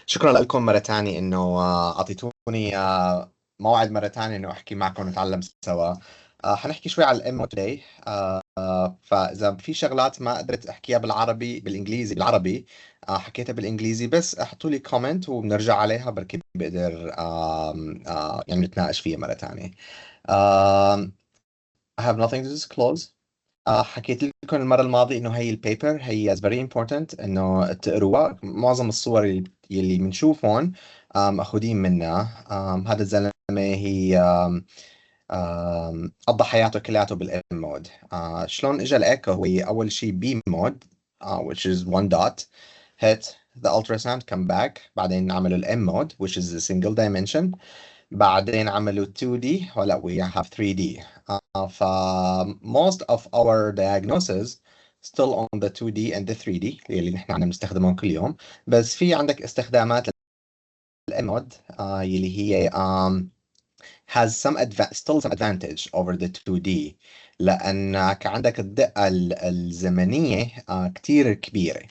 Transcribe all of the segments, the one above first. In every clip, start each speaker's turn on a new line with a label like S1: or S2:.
S1: شكرا لكم مرة تانية إنه أعطيتوني موعد مرة تانية إنه أحكي معكم ونتعلم سوا. حنحكي شوي على الإم توداي. فإذا في شغلات ما قدرت أحكيها بالعربي بالإنجليزي حكيتها بالإنجليزي، بس احطوا لي كومنت وبنرجع عليها، بركي بقدر يعني نتناقش فيها مرة تانية. آم، I have nothing to disclose. حكيت لكم المرة الماضية إنه هي البيبر هي very important إنه تقروها. معظم الصور اللي بنشوفهم أخذين منها. هذا الزلمة هي قضى حياته كلياته بالإم مود. شلون إجا الإيكو؟ هو أول شيء بي مود which is one dot hit the ultrasound come back. بعدين عملوا الإم مود which is a single dimension. بعدين عملوا 2D ولا we have 3D. ف most of our diagnosis still on the 2D and the 3D اللي نحن عم نستخدمهم كل يوم. بس في عندك استخدامات للإمود اللي هي has still some advantage over the 2D، لأنك عندك الدقة الزمنية كتير كبيرة.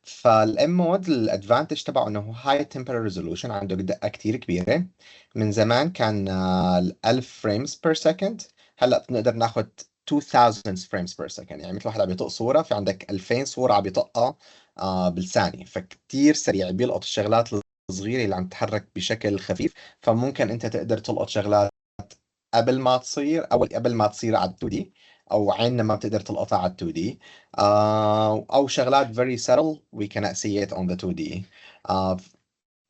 S1: فالام مود الادفانتج تبعه انه هاي تمبرال ريزولوشن، عنده دقه كتير كبيره. من زمان كان 1000 فريمز بير سكند، هلا بنقدر ناخذ 2000 فريمز بير سكند. يعني مثل واحد عم يطق صوره، في عندك 2000 صوره عم يطقها بالثانيه. فكتير سريع، بيلقط الشغلات الصغيره اللي عم تتحرك بشكل خفيف. فممكن انت تقدر تلقط شغلات قبل ما تصير، او قبل ما تصير على 2 دي، او عيننا ما بتقدر تلقطها على 2 دي. او شغلات very subtle we cannot see it on the 2D.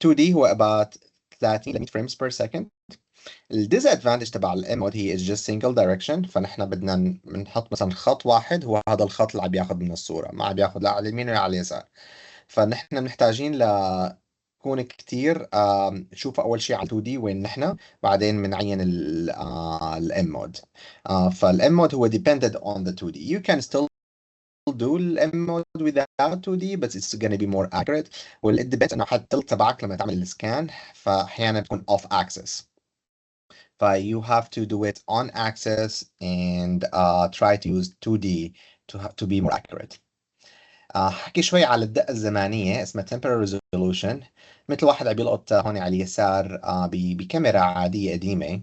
S1: 2D هو about 30 ل 100 frames per second. الديزادفانتج تبع الام مود هي is just single direction، فنحن بدنا نحط مثلا خط واحد، هو هذا الخط اللي عم بياخذ من الصوره، ما عم بياخذ لا على اليمين ولا على اليسار. فنحن محتاجين نكون كتير نشوف اول شيء على 2 دي وين نحن، بعدين بنعين الام مود. فالام مود هو dependent on the 2D. you can still do الام مود without 2D but it's gonna be more accurate. وال depends انه حتى التلت تبعك لما تعمل السكان فاحيانا بتكون off axis. ف you have to do it on axis and try to use 2D to be more accurate. حكي شوي على الدقة الزمانية اسمها temporal resolution. مثل واحد عم بيلقط هون على اليسار بكاميرا عادية قديمة.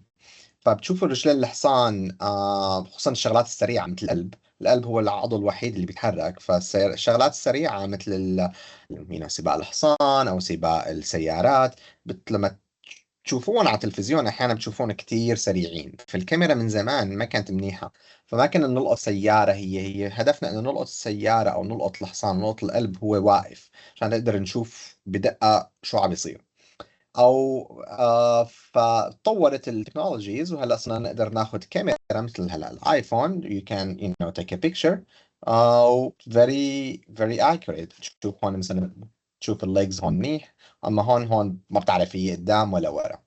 S1: فبتشوفوا رجلين الحصان، خصوصا الشغلات السريعة مثل القلب. القلب هو العضو الوحيد اللي بيتحرك، فالشغلات السريعة مثل سباق الحصان أو سباق السيارات، لما تشوفون على التلفزيون احيانا بتشوفون كتير سريعين. في الكاميرا من زمان ما كانت منيحة، فما كنا نلقط سيارة. هي هدفنا انه نلقط السيارة او نلقط الحصان، نلقط القلب هو واقف عشان نقدر نشوف بدقة شو عم بيصير. او فطورت التكنولوجيز وهلا صرنا نقدر ناخذ كاميرا مثل هلا الايفون you can take a picture very very accurate. تشوف هون مثلا، تشوف الليجز هون منيح، اما هون ما بتعرف هي قدام ولا ورا.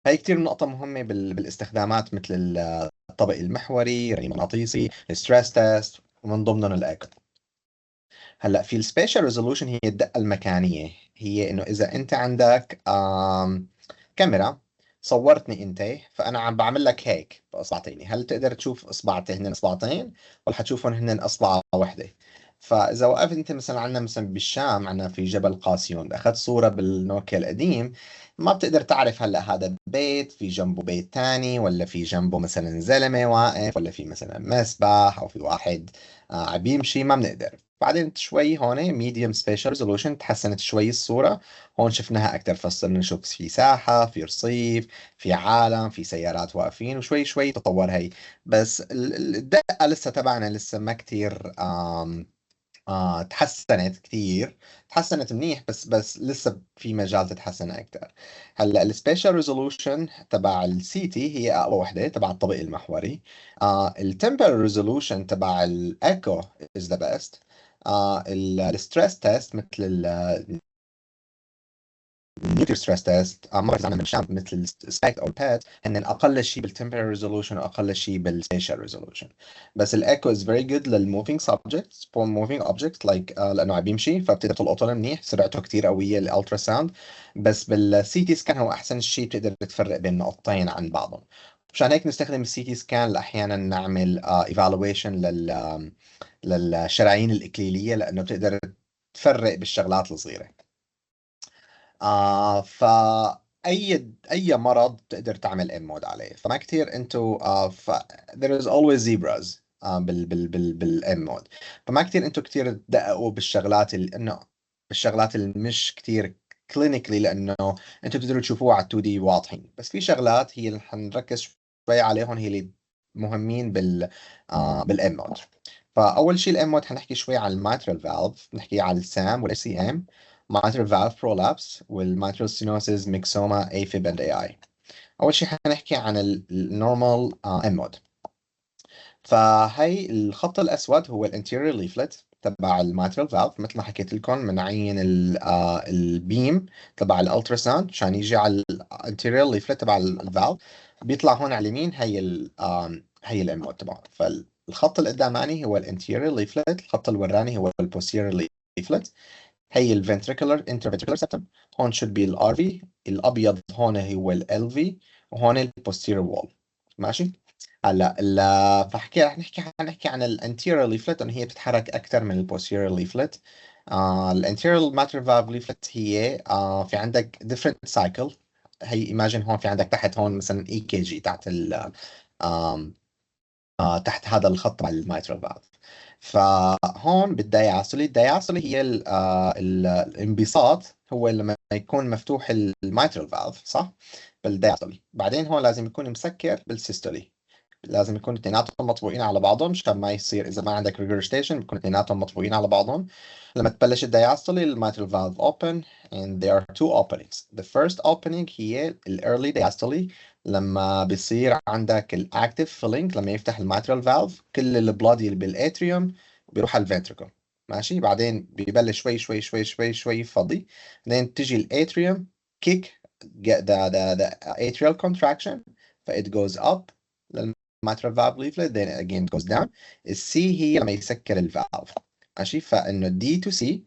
S1: هي كتير نقطة مهمة بالاستخدامات مثل الطبق المحوري، الري المغناطيسي، الستريس تيست، ومن ضمنهم الايكو. هلا في السبيشال ريزولوشن هي الدقة المكانية. هي انه اذا انت عندك كاميرا صورتني انت، فانا عم بعمل لك هيك باصبعتيني، هل تقدر تشوف اصبعتي هن اصبعتين ولا حتشوفهم هن اصبع واحدة؟ فاذا وقفت انت مثلا عندنا مثلا بالشام، عندنا في جبل قاسيون، اخذت صورة بالنوكيا القديم، ما بتقدر تعرف هلا هذا بيت في جنبه بيت تاني، ولا في جنبه مثلا زلمة واقف، ولا في مثلا مسبح، او في واحد عم بيمشي، ما بنقدر. بعدين شوي هون ميديوم سبيشال ريزولوشن تحسنت شوي الصورة. هون شفناها أكثر، فصرنا نشوف في ساحة، في رصيف، في عالم، في سيارات واقفين، وشوي شوي تطور هي. بس الدقة لسه تبعنا لسه ما كتير تحسنت كثير. تحسنت منيح، بس لسه في مجال تتحسن اكثر. هلا السبيشال ريزولوشن تبع السي تي هي اقوى وحده تبع الطابق المحوري. التمبرال ريزولوشن تبع الايكو از ذا بيست. الستريس تيست مثل النيوكلير ستريس تيست ما بعرف اذا من الشام مثل السبيكت او الباد، هن اقل شيء بالتمبرال ريزولوشن واقل شيء بالسبيشال ريزولوشن. بس الايكو از فيري جود للموفينج سبجكتس فور موفينج اوبجكتس لايك، لانه عم بيمشي فبتقدر تلقطه منيح، سرعته كثير قويه الالترا ساوند. بس بالسي تي سكان هو احسن شيء بتقدر تفرق بين نقطتين عن بعضهم. مشان هيك نستخدم السي تي سكان احيانا نعمل ايفالويشن للشرايين الاكليليه، لانه بتقدر تفرق بالشغلات الصغيره. فأي مرض تقدر تعمل ام مود عليه، فما كثير انتوا there is always zebras بالام مود. فما كثير انتوا كثير تدققوا بالشغلات انه بالشغلات اللي مش كثير كلينيكلي، لانه انتوا بتقدروا تشوفوها على 2 دي واضحين، بس في شغلات هي اللي حنركز شوي عليهم، هي اللي مهمين بالام مود. فاول شيء الام مود حنحكي شوي عن الماترال فالف، نحكي عن السام والاس سي ام، mitral valve prolapse والmitral stenosis myxoma AFib and AI. أول شيء حنحكي عن النورمال M mode. فهي الخط الأسود هو الانتيريور ليفلت تبع الماترال فالف، مثل ما حكيت لكم بنعين البيم تبع الالتراساوند عشان يجي على الانتيريور ليفلت تبع الفالف، بيطلع هون على اليمين هي الام مود تبعه. فالخط اللي قداماني هو الانتيريور ليفلت، الخط اللي وراني هو البوستيريور ليفلت. هي الفنتريكولر انترفنتريكولر سبتم، هون should be الار في، الابيض هون هو ال في، وهون البوستيريور وول. ماشي. هلا فحكي رح نحكي عن الانتيريور ليفلت، انه هي بتتحرك اكثر من البوستيريور ليفلت. الانتيريور ماتر فالف ليفلت هي في عندك different cycle. هي imagine هون في عندك تحت هون مثلا اي كي جي تحت تحت هذا الخط مع الميترال فالف. فهون بالدياسولي، الدياسولي هي الانبساط، هو لما يكون مفتوح الميترال فالف، صح؟ بالدياسولي. بعدين هون لازم يكون مسكر بالسيستولي، لازم يكون اثنيناتهم مطبوقين على بعضهم مشان ما يصير اذا ما عندك ريجرجيتيشن، بيكون اثنيناتهم مطبوقين على بعضهم. لما تبلش الدياستولي الميترال فالف open and there are two openings. The first opening هي early diastole، لما بيصير عندك الاكتيف فيلينج، لما يفتح الميترال فالف كل البلاد اللي بالاتريوم بيروح على الفنتريكل. ماشي. بعدين بيبلش شوي شوي شوي شوي شوي فضي، بعدين تجي الاتريوم kick get the atrial contraction ف it goes up mitral valve leaflet, then again it goes down. السي هي لما يسكر الفالف. ماشي. فانه دي تو سي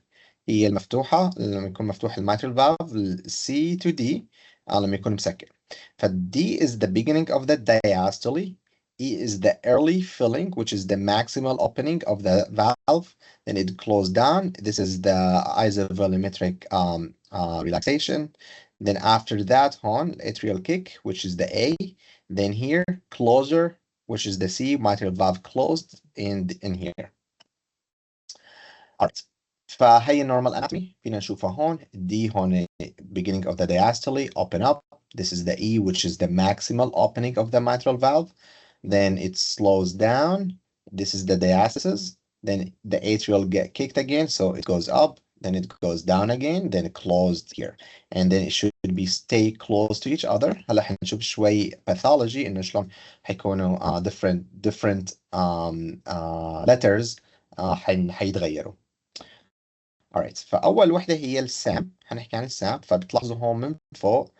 S1: هي المفتوحه لما يكون مفتوح الميترال فالف، السي تو دي لما يكون مسكر. فالدي is the beginning of the diastole, E is the early filling, which is the maximal opening of the valve. Then it closed down. This is the isovolumetric relaxation. Then after that, on atrial kick, which is the A. Then here, closer, which is the C, mitral valve closed, and in here. Alright. فهي normal anatomy فينا نشوفها هون. D هون beginning of the diastole, open up. This is the E, which is the maximal opening of the mitral valve. Then it slows down. This is the diastasis. Then the atrial get kicked again, so it goes up. Then it goes down again. Then it closed here, and then it should be stay close to each other. هلا حنشوف شوي pathology إنه شلون حيكونوا different letters حيتغيروا. alright. فأول وحدة هي السام، هنحكي عن السام. فبتلاحظوا هون من فوق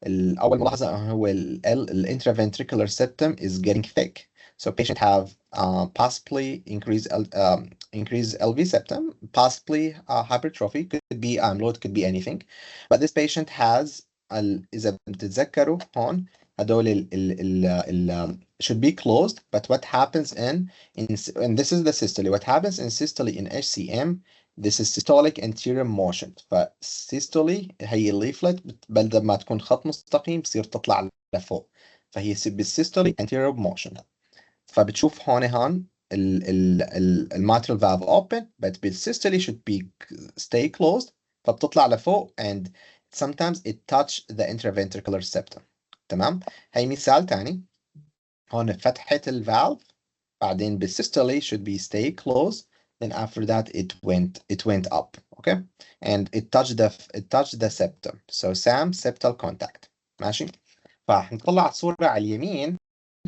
S1: أول ملاحظة هو ال intraventricular septum is getting thick. So patient have possibly increased LV septum, possibly hypertrophy, could be amyloid, could be anything. But this patient has إذا بتتذكروا هون هدول should be closed. But what happens and this is the systole. What happens in systole in HCM, this is systolic anterior motion. فالسيستولي هي الليفلت بدل ما تكون خط مستقيم بصير تطلع لفوق، فهي بالسيستولي anterior motion. فبتشوف هون الماترال valve open but بالسيستولي should be stay closed، فبتطلع لفوق and sometimes it touch the intraventricular septum. تمام. هي مثال تاني. هون فتحة الفالف، بعدين بالسيستولي should be stay closed. Then after that it went up, okay, and it touched the septum. So SAM, septal contact. ماشي. فحنطلع الصورة على اليمين،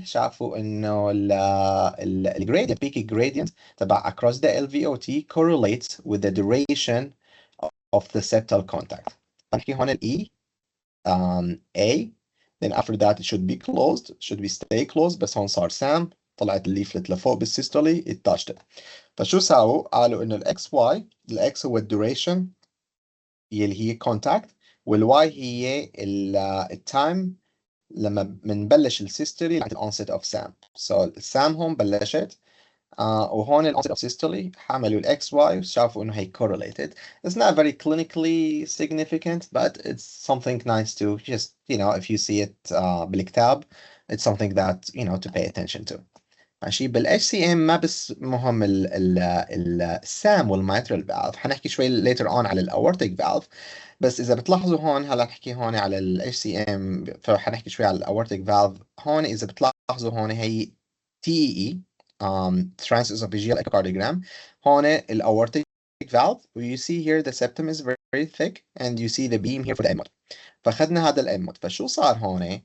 S1: شافوا انه ال gradient peak gradient تبع across the LVOT correlates with the duration of the septal contact. هنحكي هون ال E A. Then after that it should be closed, should be stay closed. بس هون صار SAM، طلعت الليفلت لفوق بالسيستولي it touched it. فشو ساووا؟ قالوا انه الاكس واي، الاكس هو الدوريشن اللي هي كونتاكت، والواي هي التايم لما بنبلش السيستولي عند الانست اوف سام. سو السام هون بلشت وهون ال onset of systole حملوا ال XY وشافوا إنه هي correlated. It's not very clinically significant, but it's something nice to just, if you see it بالكتاب, it's something that, to pay attention to. ماشي. بالاتش سي ام ما بس مهم السام والميترال فالف، حنحكي شوي later on على الاورتيك فالف. بس اذا بتلاحظوا هون، هلا نحكي هون على الاتش سي ام، فحنحكي شوي على الاورتيك فالف. هون اذا بتلاحظوا هون هي تي transesophageal echocardiogram. هون الاورتيك valve, you see here the septum is very thick and you see the beam here for the M1. فاخذنا هذا الام. فشو صار هون؟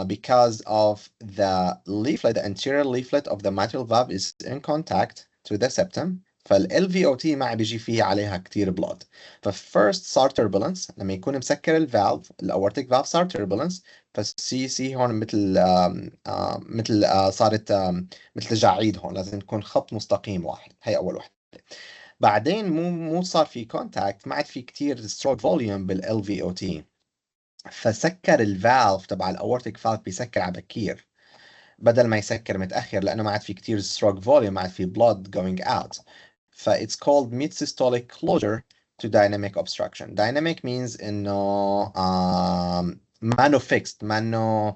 S1: because of the leaflet, the anterior leaflet of the mitral valve is in contact to the septum. فال ما بيجي فيه عليها كتير blood. ففirst صار turbulence لما يكون مسكر الفالف، الاورتيك valve صار turbulence. فسي هون مثل صارت مثل جعيد. هون لازم يكون خط مستقيم واحد. هي اول وحده. بعدين مو صار في كونتاكت، ما عاد في كتير stroke volume بالLVOT، فسكر الفالف تبع الاورتيك فالف، بيسكر على بكير بدل ما يسكر متاخر، لانه ما عاد في كتير ستروك فوليوم، ما عاد في blood going out. ف it's called mid systolic closure to dynamic obstruction. Dynamic means انه مانو fixed، مانو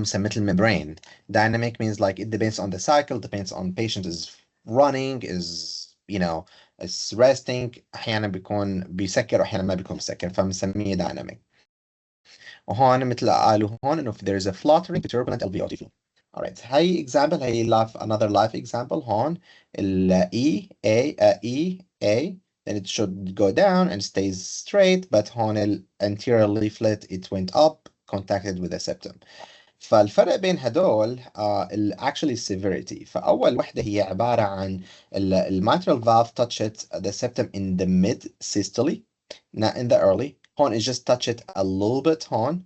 S1: مثل membrane. Dynamic means like it depends on the cycle, depends on patient is running, is resting. احيانا بيكون بيسكر واحيانا ما بيكون بيسكر، فبنسميه dynamic. وهون مثل قالوا هون انه there is a fluttering to turbulent LVOT flow. Alright, هي example، هي another live example. هون ال E then it should go down and stays straight, but هون ال anterior leaflet it went up contacted with the septum. فالفرق بين هدول actually severity. فأول وحدة هي عبارة عن mitral valve touched the septum in the mid systole, not in the early. هون it just touch it a little bit هون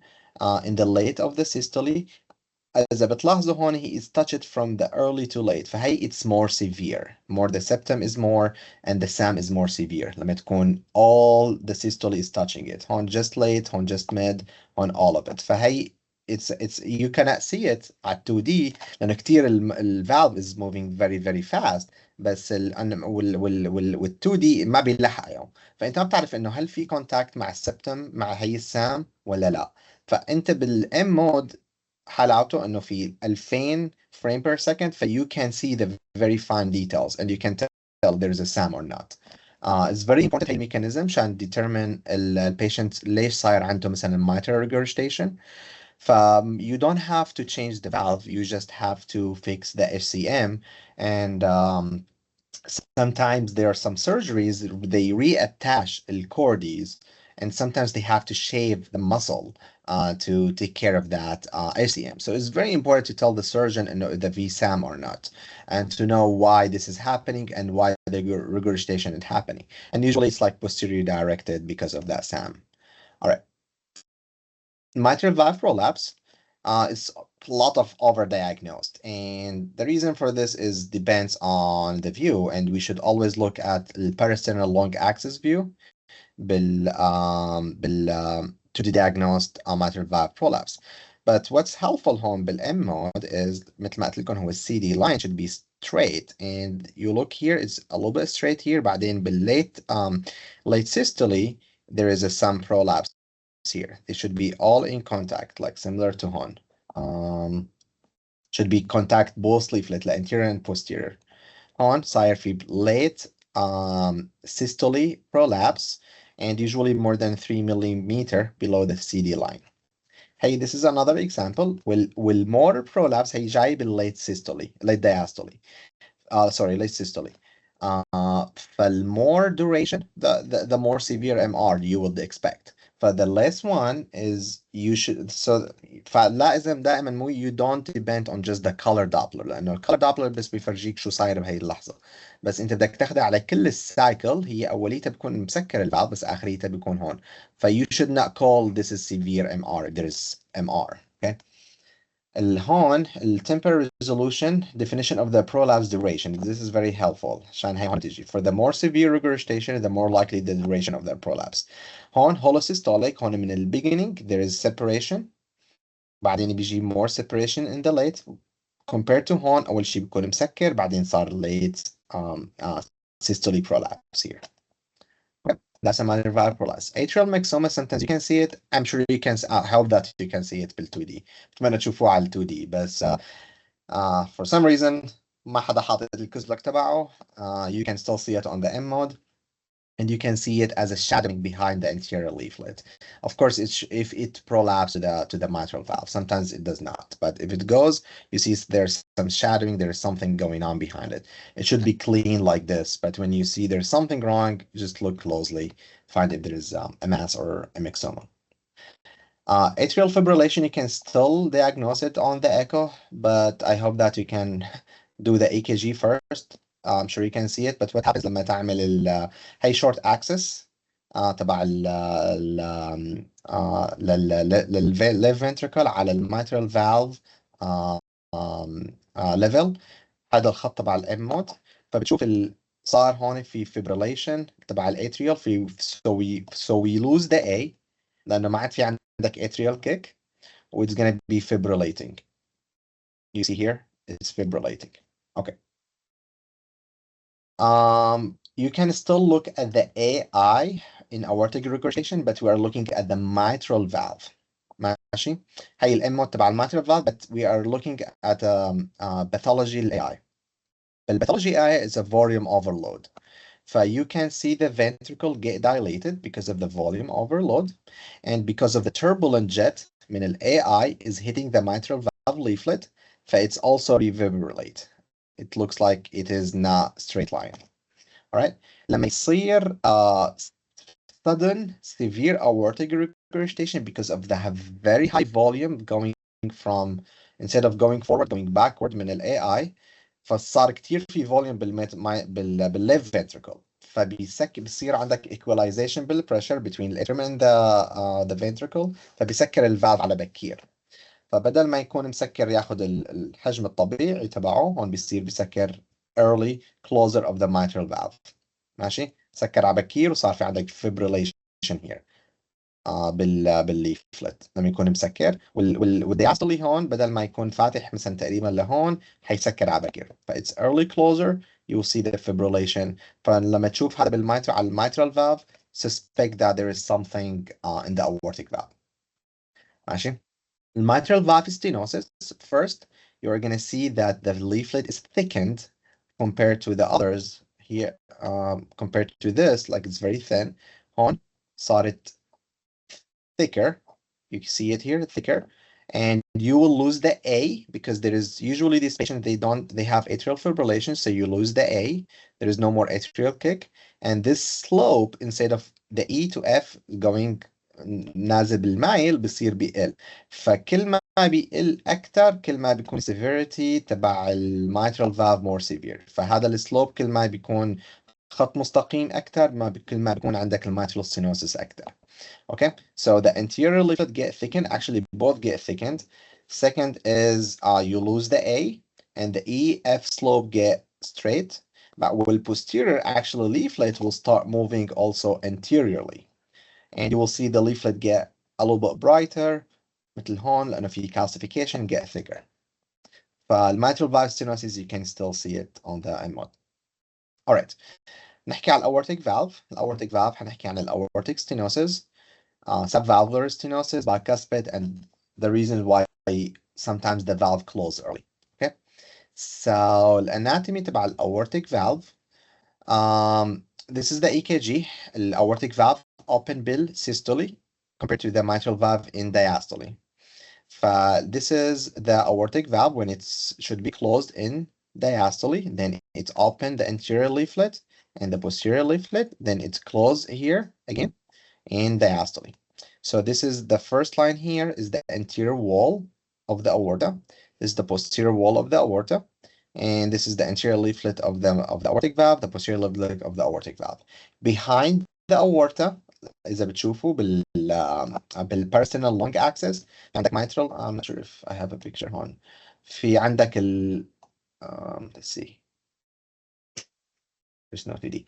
S1: in the late of the systole. إذا بتلاحظوا هون he is touched from the early to late، فهي it's more severe. More the septum is more and the SAM is more severe لما تكون all the systole is touching it. هون just late، هون just mid، هون all of it. فهي it's you cannot see it at 2D لأنه كتير valve is moving very very fast. بس وال 2D ما بيلحق يوم. فأنت ما بتعرف إنه هل في كونتاكت مع السبتم مع هي السام ولا لا. فأنت بالام مود حلاوته انه في 2000 frame per second، ف you can see the very fine details and you can tell there is a SAM or not. It's very important هي mechanism عشان determine patient ليش صاير عنده مثلا mitral regurgitation. ف you don't have to change the valve, you just have to fix the HCM. And sometimes there are some surgeries, they reattach the cordes, and sometimes they have to shave the muscle to take care of that ACM. So it's very important to tell the surgeon the VSAM or not, and to know why this is happening and why the regurgitation is happening. And usually it's like posterior directed because of that SAM. All right. Mitral valve prolapse is a lot of overdiagnosed, and the reason for this is depends on the view, and we should always look at the parasternal long axis view to the diagnosed mitral valve prolapse. But what's helpful home بالM mode is مثل ما قلت لكم هو CD line should be straight, and you look here it's a little bit straight here. بعدين بالlate late systole there is some prolapse here. They should be all in contact, like similar to Hon. Should be contact both leaflet, the anterior and posterior. Hon صاير في late systole prolapse, and usually more than 3 millimeter below the CD line. Hey, this is another example. Will more prolapse هي جاي بالlate systole, late diastole. Late systole. فالmore duration, the more severe MR you would expect. The last one is you should فلازم دائما مو you don't depend on just the color Doppler، لأنه الcolor Doppler بس بيفرجيك شو صاير بهي اللحظة. بس أنت بدك تاخدها على كل السايكل. هي أوليتها بتكون مسكر الفالف بس آخريتها بيكون هون. you should not call this is severe MR. There is MR. Okay. هون temporal resolution definition of the prolapse duration. This is very helpful عشان هي هون تيجي. For the more severe regurgitation, the more likely the duration of the prolapse. هون holosystolic، هون من beginning there is separation، بعدين بيجي more separation in the late. compared to هون أول شيء بيكون مسكر بعدين صار late systolic prolapse here. Yep, that's a minor valve prolapse. Atrial myxoma sometimes you can see it. I'm sure you can I hope that you can see it بال 2D. بتمنى تشوفوه على ال 2D بس for some reason ما حدا حاطط الكزلك تبعه. You can still see it on the M mode. And you can see it as a shadowing behind the anterior leaflet. Of course, if it prolapses to the mitral valve, sometimes it does not. But if it goes, you see there's some shadowing, there's something going on behind it. It should be clean like this, but when you see there's something wrong, just look closely, find if there is a mass or a myxoma. Atrial fibrillation, you can still diagnose it on the echo, but I hope that you can do the EKG first. I'm sure you can see it, but what happens لما تعمل هي short axis تبع left ventricle على mitral valve level. هذا الخط تبع الام مود، فبتشوف صار هون في fibrillation تبع الاتريال في so we lose the A لانه ما عاد في عندك atrial kick و it's gonna be fibrillating. You see here it's fibrillating. Okay. You can still look at the AI in aortic regurgitation, but we are looking at the mitral valve. ماشي؟ هي الام مود تبع mitral valve, but we are looking at pathology AI. The pathology AI is a volume overload. You can see the ventricle get dilated because of the volume overload, and because of the turbulent jet من ال AI is hitting the mitral valve leaflet, it's also reverberate. It looks like it is not straight line. All right. لما يصير sudden severe aortic regurgitation because of the very high volume going from, instead of going forward, going backward من ال AI, فصار كتير في فوليوم بالليفت ventricle، بيصير عندك equalization بالpressure between the atrium and the ventricle، فبيسكر الفالف على بكير. فبدل ما يكون مسكر ياخذ الحجم الطبيعي تبعه، هون بيسكر early closure of the mitral valve. ماشي، سكر على بكير وصار في عندك fibrillation here بالليفلت لما يكون مسكر، والدياستولي هون بدل ما يكون فاتح مثلا تقريبا لهون حيسكر على بكير، فايتس early closure you will see the fibrillation. فلما تشوف هذا بالميترال على الميترال valve suspect that there is something in the aortic valve. ماشي. Mitral valve stenosis, first you're going to see that the leaflet is thickened compared to the others here, compared to this, like it's very thin. هون صارت thicker. You see it here, thicker. And you will lose the A because there is usually these patients, they have atrial fibrillation, so you lose the A. There is no more atrial kick. And this slope, instead of the E to F going نازل بالمايل بصير بيقل، فكل ما بيقل أكتر كل ما بيكون severity تبع mitral valve more severe. فهذا السلوب كل ما بيكون خط مستقيم أكتر كل ما بيكون عندك mitral stenosis أكتر. Okay, so the anterior leaflet get thickened. Actually, both get thickened. Second is you lose the A, and the E, F slope get straight. But will posterior actually leaflet will start moving also anteriorly, and you will see the leaflet get a little bit brighter. مثل هون لأنه في calcification get thicker. فالmitral valve stenosis you can still see it on the MOD. Alright, نحكي على aortic valve. Aortic valve هنحكي عن aortic stenosis. Subvalvular stenosis, bicuspid, and the reason why sometimes the valve closes early. Okay, so الاناتومي تبع aortic valve. This is the EKG. Aortic valve open bill systole compared to the mitral valve in diastole. This is the aortic valve when it should be closed in diastole, then it's open the anterior leaflet and the posterior leaflet, then it's closed here again in diastole. So this is the first line here is the anterior wall of the aorta. This is the posterior wall of the aorta. And this is the anterior leaflet of the aortic valve, the posterior leaflet of the aortic valve. Behind the aorta إذا بتشوفوا بالpersonal lung axis عندك mitral. I'm not sure if I have a picture هون. في عندك let's see. There's no 3D.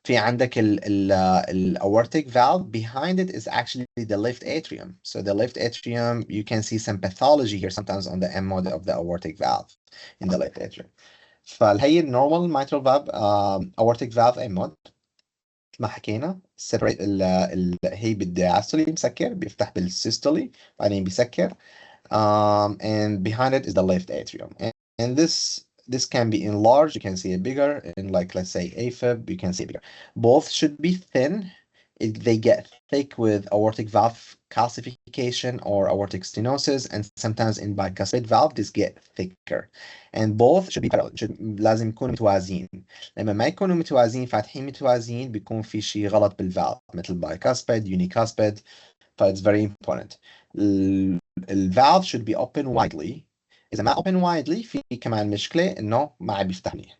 S1: في عندك ال aortic valve. Behind it is actually the left atrium. So the left atrium, you can see some pathology here sometimes on the M mode of the aortic valve in the left atrium. فهي normal mitral valve aortic valve M mode ما حكينا separate هي بالdiastole مسكر بيفتح بالsystole بعدين بيسكر. And behind it is the left atrium. And this can be enlarged. You can see it bigger. In like, let's say AFib, you can see it bigger. Both should be thin. They get thick with aortic valve calcification or aortic stenosis, and sometimes in bicuspid valve, this get thicker. And both should be parallel. لازم يكونوا متوازيين. لما ما يكونوا متوازيين فاتحين متوازيين بيكون في شيء غلط بالفالف مثل bicuspid, unicuspid. فit's very important. الفالف should be open widely. إذا ما open widely في كمان مشكلة إنه ما عم بيفتح منيح.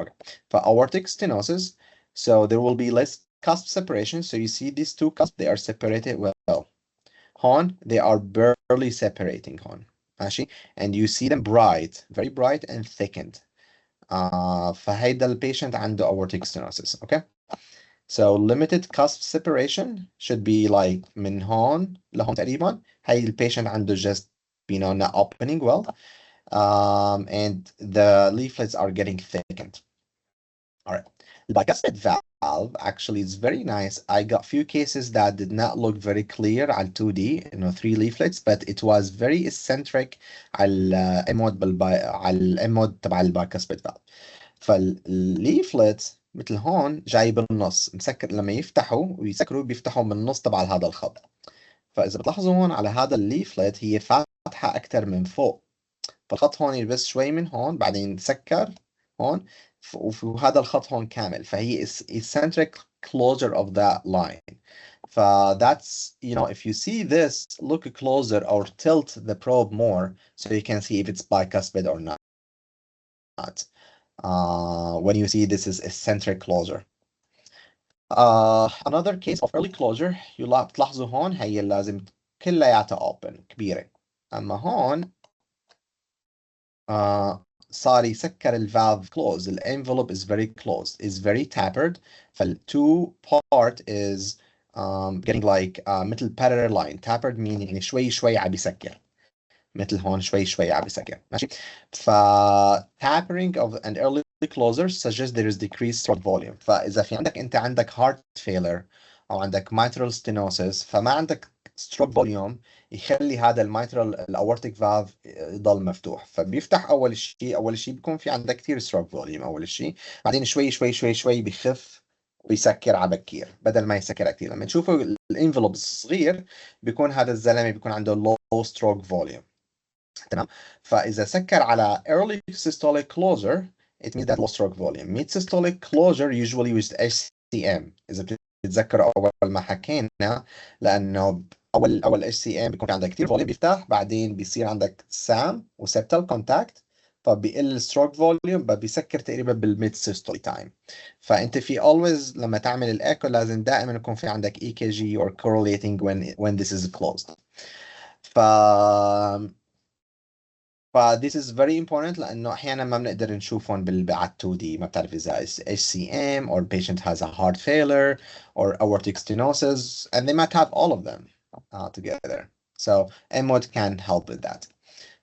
S1: Okay. فaortic stenosis, so there will be less cusp separation. So you see these two cusps, they are separated well. هون, they are barely separating هون. ماشي. And you see them bright, very bright and thickened. فهيدا البيشنت عنده aortic stenosis. Okay. So limited cusp separation should be like من هون لهون تقريبا. هاي البيشنت عنده just not opening well. And the leaflets are getting thickened. All right. The bicuspid valve actually is very nice. I got few cases that did not look very clear على 2D, 3 leaflets, but it was very eccentric على الامود تبع البايكاسبيد valve. فالليفلت مثل هون جاي بالنص مسكر. لما يفتحوا ويسكروا بيفتحوا من النص تبع هذا الخط. فإذا بتلاحظوا هون على هذا الليفلت هي فاتحة أكثر من فوق. فالخط هون يلبس شوي من هون بعدين سكر هون وهذا الخط هون كامل. فهي eccentric closure of that line. That's, if you see this, look closer or tilt the probe more so you can see if it's bicuspid or not. When you see this is eccentric closure. Another case of early closure بتلاحظوا هون هي لازم كلياتها open كبيرة. أما هون صار يسكر الفالف close. The envelope is very closed, is very tapered. فال2 part is getting like مثل parallel line. Tapered meaning شوي شوي عم يسكر. مثل هون شوي شوي عم يسكر. ماشي. tapering of an early closer suggests there is decreased stroke volume. فإذا في عندك heart failure أو عندك mitral stenosis فما عندك stroke volume يخلي هذا الميترال الاورتيك فالف يضل مفتوح. فبيفتح اول شيء بيكون في عندك كثير ستروك فوليوم اول شيء. بعدين شوي شوي شوي شوي بيخف ويسكر على بكير بدل ما يسكر كثير. لما تشوفوا الانفلوب الصغير بيكون هذا الزلمه بيكون عنده low stroke volume. تمام. فاذا سكر على early systolic closure it means that low stroke volume. Mid systolic closure usually with HCM. اذا بتتذكروا اول ما حكينا لانه اول اتش سي ام بيكون في عندك كثير فوليوم بيفتح بعدين بيصير عندك سام وسبتال كونتاكت فبيقل الستروك فوليوم بيسكر تقريبا بالميد سيستولي تايم. فانت في always لما تعمل الايكو لازم دائما يكون في عندك اي كي جي or correlating when this is closed. this is very important لانه احيانا ما بنقدر نشوفهم على 2D. ما بتعرف اذا HCM or patient has a heart failure or aortic stenosis and they might have all of them together. So MOD can help with that.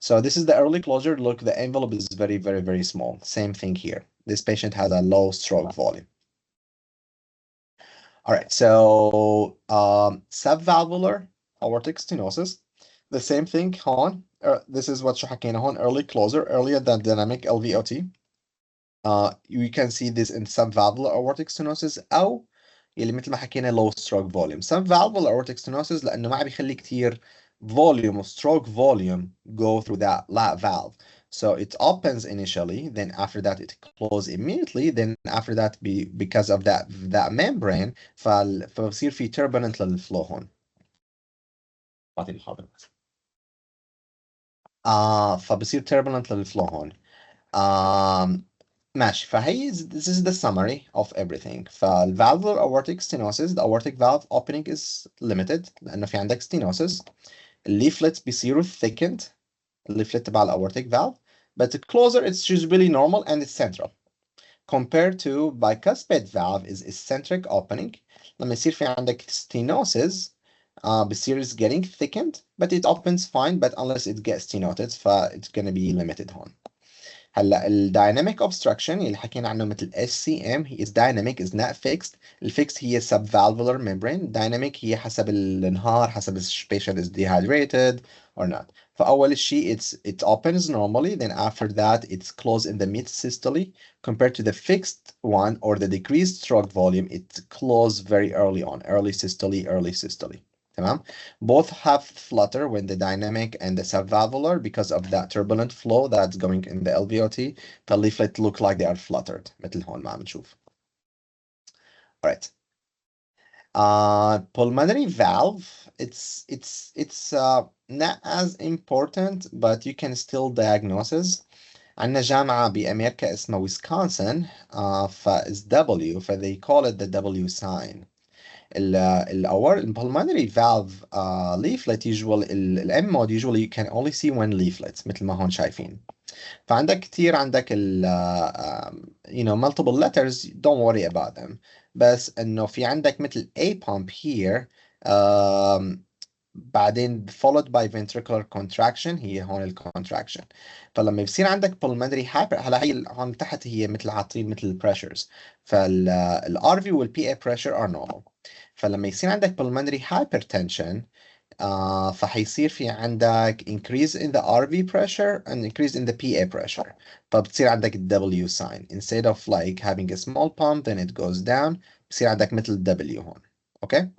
S1: So this is the early closure. Look, the envelope is very, very, very small. Same thing here. This patient has a low stroke volume. All right, so subvalvular aortic stenosis. The same thing هون. This is what شو حكينا هون early closure, earlier than dynamic LVOT. You can see this in subvalvular aortic stenosis أو يلي مثل ما حكينا low stroke volume. Subvalvular aortic stenosis لأنه ما عم بيخلي كتير volume or stroke volume go through that valve. So it opens initially, then after that it closes immediately, then after that because of that membrane فبصير في turbulent للفلو هون. بعطي المحاضرة بس. فبصير turbulent للفلو هون. ماشي. فهي this is the summary of everything. فالvalvular aortic stenosis, the aortic valve opening is limited لأنه في عندك stenosis. الليفلتس بيصيروا thickened. الليفلت تبع aortic valve. But the closer it's usually normal and it's central. compared to bicuspid valve is eccentric opening. لما يصير في عندك stenosis بصير is getting thickened but it opens fine but unless it gets stenoted it's gonna be limited هون. هلا الدايناميك obstruction اللي حكينا عنه مثل SCM he is dynamic is not fixed. الفيكس هي subvalvular membrane. dynamic هي حسب النهار حسب patient is dehydrated or not. فأول شيء it opens normally, then after that it's closed in the mid systole. Compared to the fixed one or the decreased stroke volume, it closed very early on, early systole. تمام. Both have flutter when the dynamic and the subvalvular because of that turbulent flow that's going in the LVOT. The leaflet look like they are fluttered مثل هون ما عم نشوف. Alright. Pulmonary valve, it's not as important but you can still diagnose. عندنا جامعة بأمريكا اسمها ويسكونسن فإس W they call it the W sign. our pulmonary valve leaflet usually الام mode usually you can only see one leaflet مثل ما هون شايفين. فعندك كتير عندك multiple letters, don't worry about them. بس انه في عندك مثل A pump here بعدين followed by ventricular contraction هي هون الكونتراكشن. فلما يصير عندك pulmonary hyper هلا هي هون تحت هي مثل عاطين مثل pressures. فال RV وال PA pressure are normal. فلما يصير عندك pulmonary hypertension فحيصير في عندك increase in the RV pressure and increase in the PA pressure. فبتصير عندك W sign. Instead of like having a small pump then it goes down بصير عندك مثل W هون. اوكي.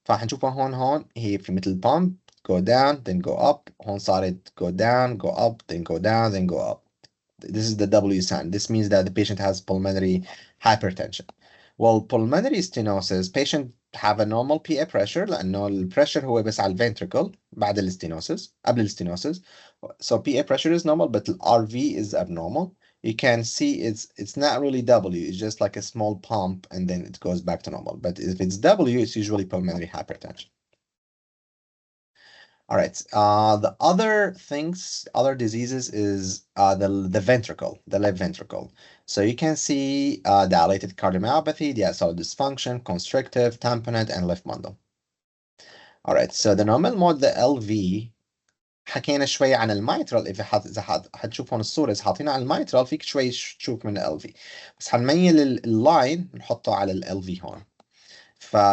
S1: فحنشوفها هون هي في مثل pump go down then go up. هون صارت go down go up then go down then go up. This is the W sign. This means that the patient has pulmonary hypertension. Well, pulmonary stenosis patient have a normal PA pressure لأنه البريشر هو بس على الفنتريكل بعد الستينوسيس قبل الستينوسيس. So PA pressure is normal but the RV is abnormal. You can see it's not really W, it's just like a small pump and then it goes back to normal. But if it's W, it's usually pulmonary hypertension. All right. The other things, other diseases is the ventricle, the left ventricle. So you can see dilated cardiomyopathy, diastolic dysfunction, constrictive, tamponade, and left bundle. All right. So the normal mode, the LV. حكينا شوي عن الميترال. إذا حتشوف هون الصورة إذا حاطينها على الميترال فيك شوي تشوف من ال LV. بس حنميل اللاين نحطه على ال LV هون.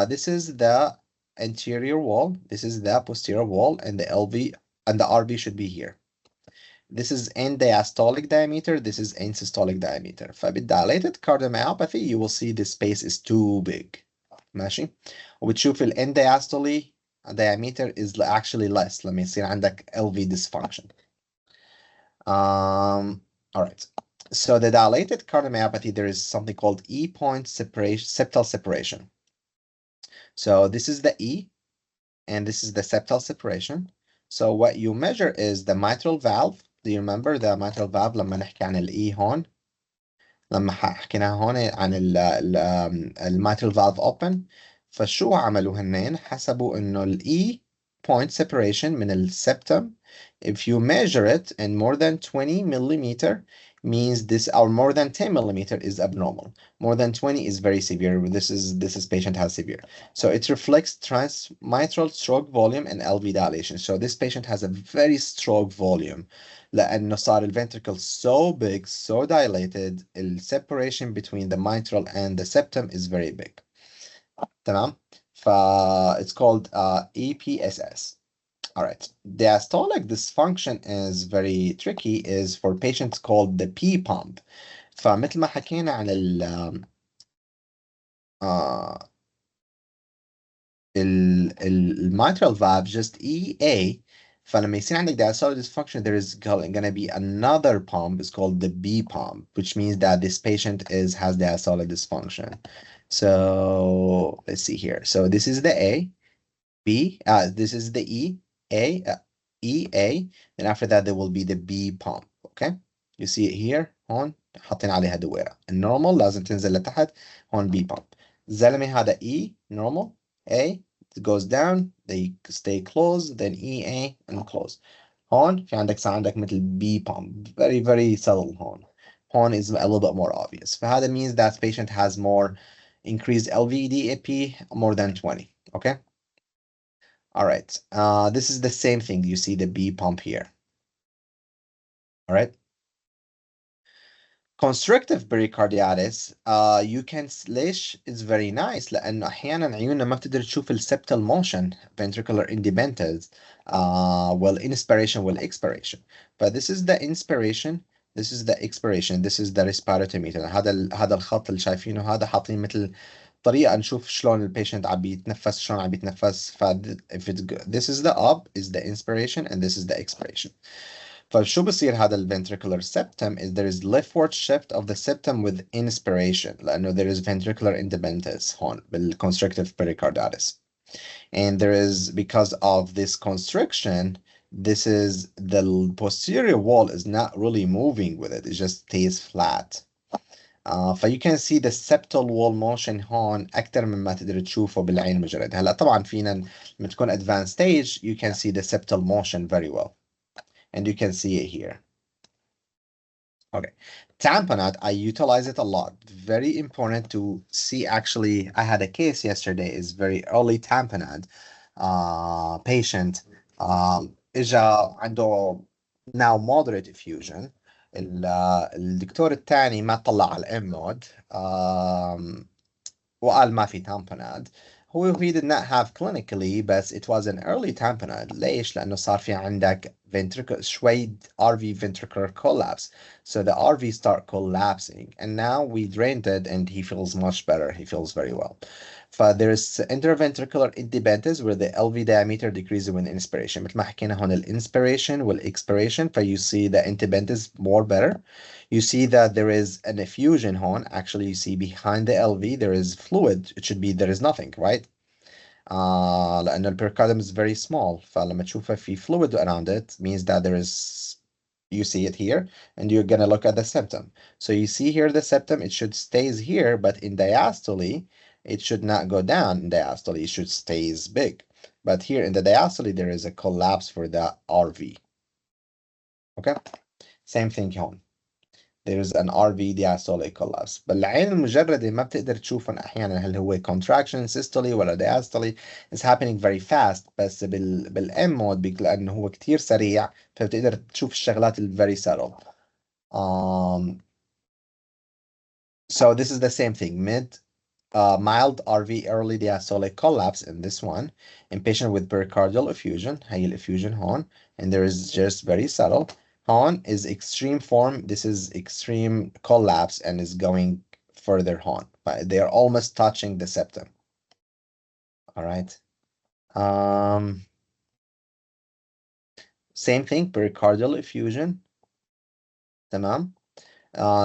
S1: This is the anterior wall, this is the posterior wall, and the LV and the RV should be here. This is end diastolic diameter, this is end systolic diameter. فبالdilated cardiomyopathy you will see the space is too big. ماشي. وبتشوف ال end diastole diameter is actually less لما يصير عندك LV dysfunction. All right. So the dilated cardiomyopathy, there is something called E-point separation, septal separation. So this is the E, and this is the septal separation. So what you measure is the mitral valve. Do you remember the mitral valve لما نحكي عن الإي هون؟ لما حكينا هون عن mitral valve open. فشو عملوا هنين؟ حسبوا إنه الإي point separation من السبتم. If you measure it in more than 20 millimeter, means this or more than 10 millimeter is abnormal. More than 20 is very severe. This is patient has severe. So it reflects transmitral stroke volume and LV dilation. So this patient has a very stroke volume. لأنه صار الventricle so big, so dilated, the separation between the mitral and the septum is very big. تمام؟ It's called EPSS. All right. Diastolic dysfunction is very tricky, is for patients called the P pump. فمثل ما حكينا عن mitral valve just EA. فلما يصير عندك diastolic dysfunction, there is gonna be another pump. It's called the B pump, which means that this patient has diastolic dysfunction. So let's see here. So this is the A, B. This is the E. A, EA, then after that there will be the B pump. Okay, you see it here هون حاطين عليها دويرة. النورمال لازم تنزل لتحت. هون B pump. زلمة هذا E normal, A it goes down, they stay closed, then EA and close. هون في عندك مثل B pump, very very subtle هون. هون is a little bit more obvious. فهذا means that patient has more increased LVEDAP more than 20. Okay. All right. This is the same thing. You see the B pump here. All right. Constrictive pericarditis you can ليش is very nice لأنه أحيانا عيوننا ما بتقدر تشوف septal motion ventricular independence well inspiration well expiration but this is the inspiration this is the expiration this is the respiratometer هذا الخط اللي شايفينه هذا حاطين مثل طريقة نشوف شلون البيشنت عم بيتنفس شلون عم بيتنفس if it's good. This is the up is the inspiration and this is the expiration فشو بصير هذا ventricular septum is there is leftward shift of the septum with inspiration لأنه there is ventricular independence هون بالconstrictive pericarditis and there is because of this constriction this is the posterior wall is not really moving with it just stays flat ف you can see the septal wall motion هون أكتر مما تقدر تشوفه بالعين المجرد هلا طبعا فينا لما تكون advanced stage you can see the septal motion very well and you can see it here. Okay, tamponade, I utilize it a lot. Very important to see. Actually, I had a case yesterday. Is very early tamponade patient. إجا عنده now moderate effusion. الدكتور الثاني ما طلع على الام مود وقال ما في tamponade. he did not have clinically بس it was an early tamponade ليش؟ لأنه صار في عندك شوي RV ventricular collapse so the RV start collapsing and now we drained it and he feels much better he feels very well there is interventricular independence where the LV diameter decreases with inspiration مثل ما حكينا هون الانspiration والexpiration you see the independence more better you see that there is an effusion هون actually you see behind the LV there is fluid it should be there is nothing right لأن البريكارديوم is very small فلما تشوفه في fluid around it means that there is you see it here and you're gonna look at the septum so you see here the septum it should stays here but in diastole it should not go down in diastole it should stays big but here in the diastole there is a collapse for the RV okay same thing هون there's an RV diastolic collapse بالعين المجردة ما بتقدر تشوفهم أحيانا هل هو contraction systole ولا diastole is happening very fast بس بالM mode لأنه هو كتير سريع فبتقدر تشوف الشغلات very subtle so this is the same thing mild RV early diastolic collapse in this one in patient with pericardial effusion هي الeffusion هون and there is just very subtle هون is extreme form this is extreme collapse and is going further on but they are almost touching the septum all right same thing pericardial effusion تمام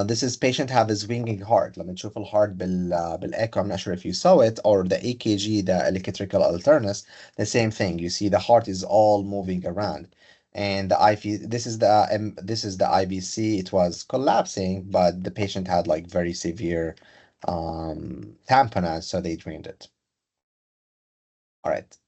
S1: this is patient have a swinging heart لما نشوف الهارت بالايكو I'm not sure if you saw it or the EKG the electrical alternus the same thing you see the heart is all moving around and the IV this is the IVC it was collapsing but the patient had like very severe tamponade so they drained it all right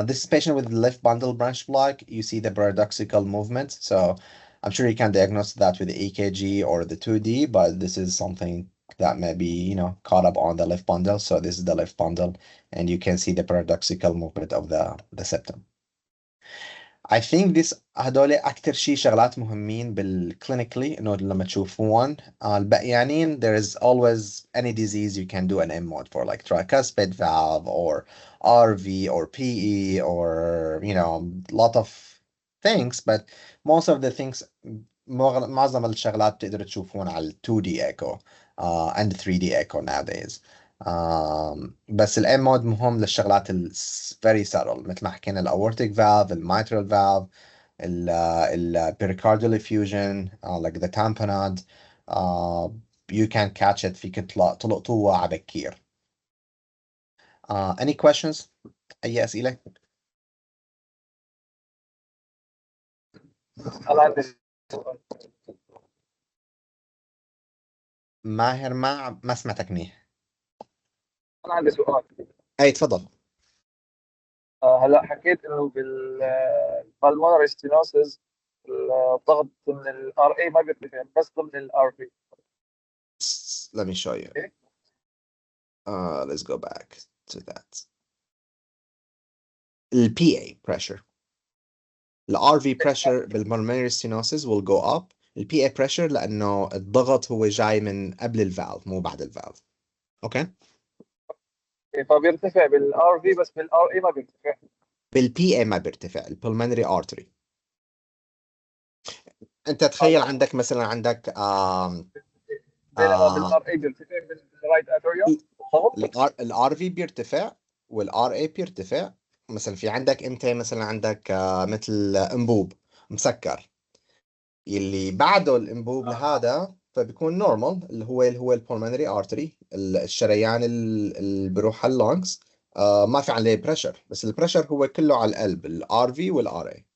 S1: this is patient with left bundle branch block. You see the paradoxical movement. So I'm sure you can diagnose that with the EKG or the 2D, but this is something that may be, caught up on the left bundle. So this is the left bundle, and you can see the paradoxical movement of the septum. I think this هدول أكتر شيء شغلات مهمين بالclinically إنه لما تشوفون البقيانين there is always any disease you can do an M mode for like tricuspid valve or RV or PE or lot of things but most of the things معظم الشغلات بتقدروا تشوفون على 2D echo and 3D echo nowadays بس الام مود مهم للشغلات very subtle مثل ما حكينا الاورتيك valve الميترال valve pericardial effusion like the tamponade you can catch it فيك تلقطوها على بكير any questions اي اسئله
S2: أنا عندي سؤال.
S1: ماهر ما سمعتك منيح
S2: أنا عندي سؤال
S1: اي تفضل
S2: هلا حكيت إنه بالpulmonary stenosis الضغط ضمن الار اي ما بيرتفع بس ضمن الار في.
S1: Let me show you. Let's go back to that. ال PA pressure. ال RV pressure بالpulmonary stenosis will go up. ال PA pressure لأنه الضغط هو جاي من قبل الفالف مو بعد الفالف. اوكي؟
S2: فبيرتفع بالار في بس بالار اي ما بيرتفع.
S1: بال PA ما بيرتفع. pulmonary artery. انت تخيل عندك مثلا عندك
S2: بالار اي بيرتفع بالرايت اتريوم
S1: الار في بيرتفع والار اي بيرتفع. مثلا في عندك امتى مثلا عندك مثل انبوب مسكر اللي بعده الانبوب لهذا فبيكون نورمال اللي هو البولمونري ارتري الشريان اللي بيروح على اللونجز. ما في عليه بريشر بس البريشر هو كله على القلب الار في والار اي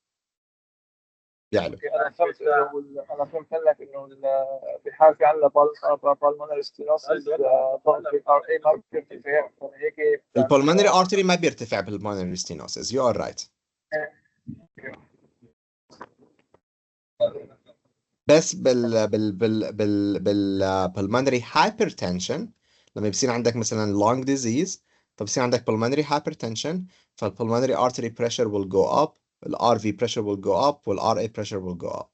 S1: بيعلو.
S2: انا فهمت لك انه في حال في عندنا بالمونري ستينوسيس ضغط الار اي ما بيرتفع فهيك
S1: البولمونري ارتري ما بيرتفع بالبولمونري ستينوسيس يو ار رايت. بس بالبلمونري هايبرتنشن لما بيصير عندك مثلا lung disease فبصير عندك pulmonary hypertension فالpulmonary artery pressure will go up ال RV pressure will go up وال RA pressure will go up.